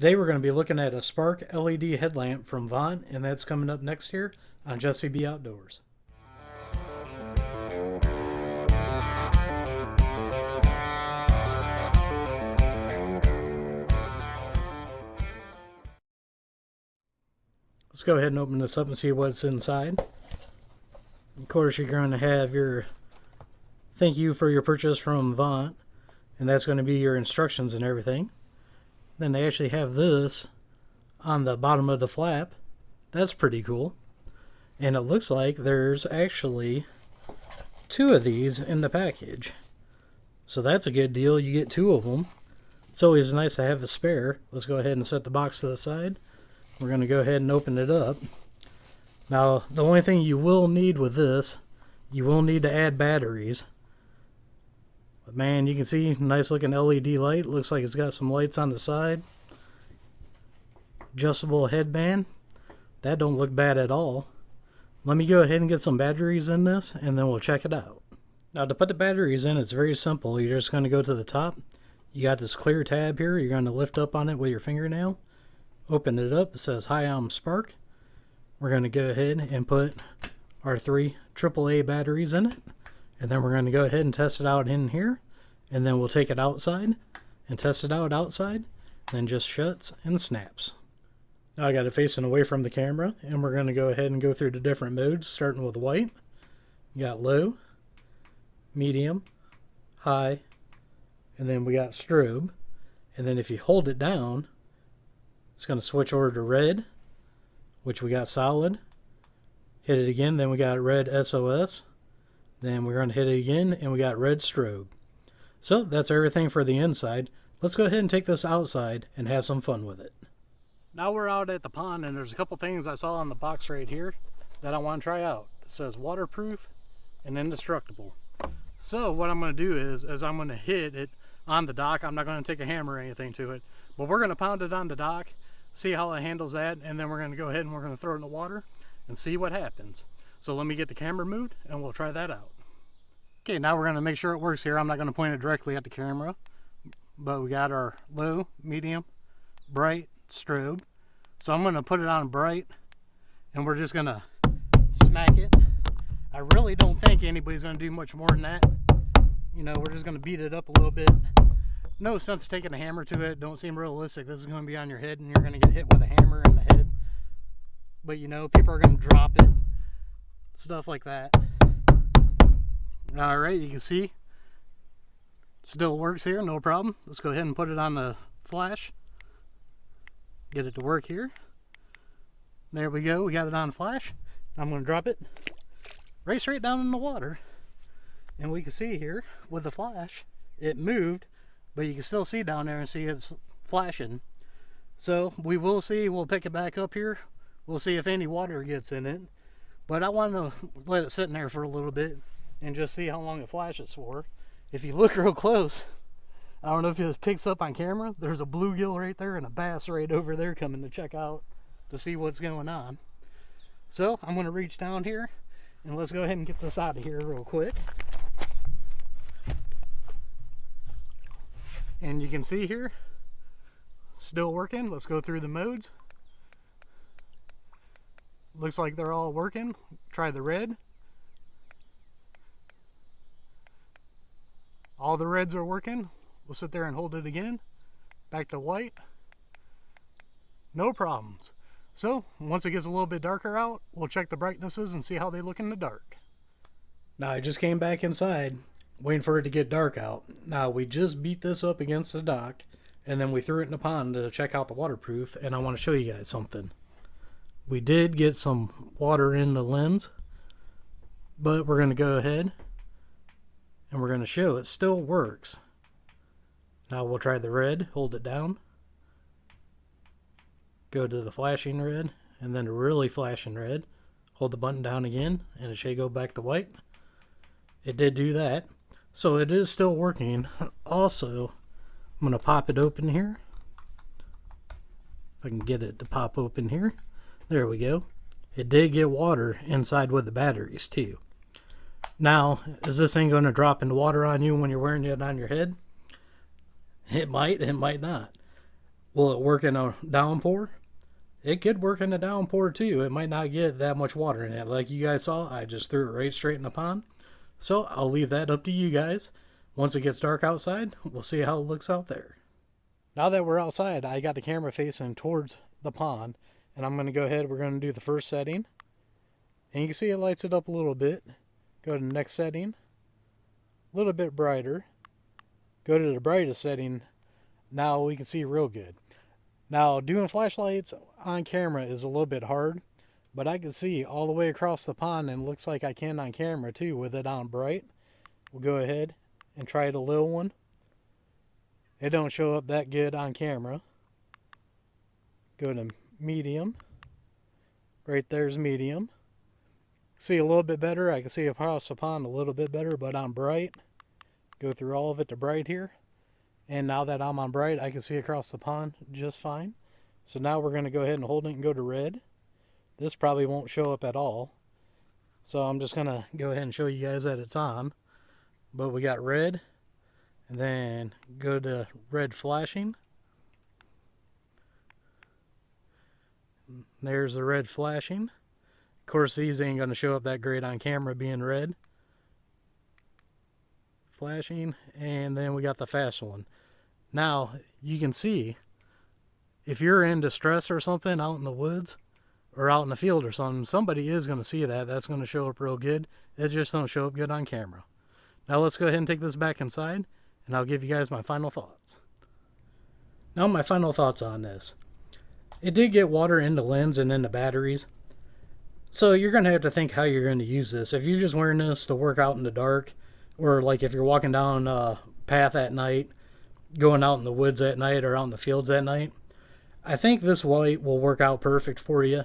Today we're going to be looking at a Spark LED headlamp from Vont, and that's coming up next here on Jesse B Outdoors. Let's go ahead and open this up and see what's inside. Of course, you're going to have your thank you for your purchase from Vont, and that's going to be your instructions and everything. Then they actually have this on the bottom of the flap. That's pretty cool. And it looks like there's actually two of these in the package. So that's a good deal. You get two of them. It's always nice to have a spare. Let's go ahead and set the box to the side. We're going to go ahead and open it up. Now, the only thing you will need with this, you will need to add batteries. But man, you can see nice looking LED light. Looks like it's got some lights on the side. Adjustable headband. That don't look bad at all. Let me go ahead and get some batteries in this and then we'll check it out. Now to put the batteries in, it's very simple. You're just going to go to the top. You got this clear tab here. You're going to lift up on it with your fingernail. Open it up. It says, "Hi, I'm Spark." We're going to go ahead and put our 3 AAA batteries in it. And then we're going to go ahead and test it out in here. And then we'll take it outside and test it out outside. Then just shuts and snaps. Now I got it facing away from the camera. And we're going to go ahead and go through the different modes, starting with white. You got low, medium, high, and then we got strobe. And then if you hold it down, it's going to switch over to red, which we got solid. Hit it again, then we got red SOS. Then we're going to hit it again, and we got red strobe. So that's everything for the inside. Let's go ahead and take this outside and have some fun with it. Now we're out at the pond, and there's a couple things I saw on the box right here that I want to try out. It says waterproof and indestructible. So what I'm going to do is I'm going to hit it on the dock. I'm not going to take a hammer or anything to it, but we're going to pound it on the dock, see how it handles that, and then we're going to go ahead and we're going to throw it in the water and see what happens. So let me get the camera moved and we'll try that out. Okay, now we're going to make sure it works here. I'm not going to point it directly at the camera, but we got our low, medium, bright, strobe. So I'm going to put it on bright and we're just going to smack it. I really don't think anybody's going to do much more than that. You know, we're just going to beat it up a little bit. No sense taking a hammer to it. Don't seem realistic. This is going to be on your head and you're going to get hit with a hammer in the head. But you know, people are going to drop it. Stuff like that. Alright, you can see still works here, no problem. Let's go ahead and put it on the flash. Get it to work here. There we go, we got it on flash. I'm going to drop it right straight down in the water. And we can see here with the flash, it moved, but you can still see down there and see it's flashing. So we will see, we'll pick it back up here. We'll see if any water gets in it. But I want to let it sit in there for a little bit and just see how long it flashes for. If you look real close, I don't know if this picks up on camera, there's a bluegill right there and a bass right over there coming to check out to see what's going on. So I'm going to reach down here and let's go ahead and get this out of here real quick. And you can see here, still working. Let's go through the modes. Looks like they're all working. Try the red. All the reds are working. We'll sit there and hold it again. Back to white. No problems. So once it gets a little bit darker out, we'll check the brightnesses and see how they look in the dark. Now I just came back inside waiting for it to get dark out. Now we just beat this up against the dock and then we threw it in the pond to check out the waterproof, and I want to show you guys something. We did get some water in the lens, but we're going to go ahead and we're going to show it still works. Now we'll try the red, hold it down, go to the flashing red, and then the really flashing red. Hold the button down again, and it should go back to white. It did do that. So it is still working. Also, I'm going to pop it open here. If I can get it to pop open here. There we go. It did get water inside with the batteries too. Now, is this thing going to drop into water on you when you're wearing it on your head? It might not. Will it work in a downpour? It could work in a downpour too. It might not get that much water in it. Like you guys saw, I just threw it right straight in the pond. So I'll leave that up to you guys. Once it gets dark outside, we'll see how it looks out there. Now that we're outside, I got the camera facing towards the pond, and I'm going to go ahead, we're going to do the first setting. And you can see it lights it up a little bit. Go to the next setting, a little bit brighter. Go to the brightest setting. Now we can see real good. Now doing flashlights on camera is a little bit hard, but I can see all the way across the pond, and it looks like I can on camera too with it on bright. We'll go ahead and try the little one. It don't show up that good on camera. Go to medium. Right there's medium. See a little bit better. I can see across the pond a little bit better, but on bright. Go through all of it to bright here. And now that I'm on bright, I can see across the pond just fine. So now we're going to go ahead and hold it and go to red. This probably won't show up at all. So I'm just going to go ahead and show you guys that it's on. But we got red. And then go to red flashing. There's the red flashing. Of course, these ain't going to show up that great on camera being red. Flashing. And then we got the fast one. Now, you can see, if you're in distress or something out in the woods or out in the field or something, somebody is going to see that. That's going to show up real good. It just don't show up good on camera. Now let's go ahead and take this back inside, and I'll give you guys my final thoughts. Now my final thoughts on this. It did get water in the lens and in the batteries. So you're going to have to think how you're going to use this. If you're just wearing this to work out in the dark, or like if you're walking down a path at night, going out in the woods at night or out in the fields at night, I think this light will work out perfect for you.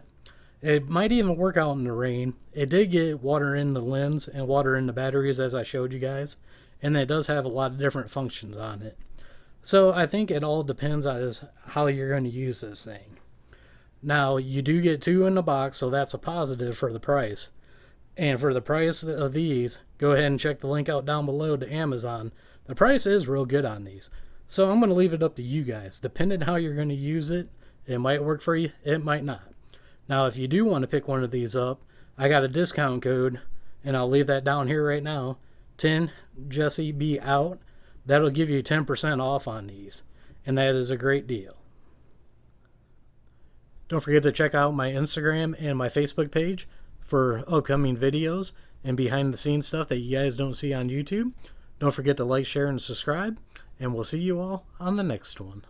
It might even work out in the rain. It did get water in the lens and water in the batteries as I showed you guys, and it does have a lot of different functions on it. So I think it all depends on how you're going to use this thing. Now you do get two in the box, so that's a positive for the price. And for the price of these, go ahead and check the link out down below to Amazon. The price is real good on these. So I'm going to leave it up to you guys. Depending how you're going to use it, it might work for you, it might not. Now if you do want to pick one of these up, I got a discount code, and I'll leave that down here right now. 10 Jesse B out. That'll give you 10% off on these, and that is a great deal. Don't forget to check out my Instagram and my Facebook page for upcoming videos and behind the scenes stuff that you guys don't see on YouTube. Don't forget to like, share, and subscribe, and we'll see you all on the next one.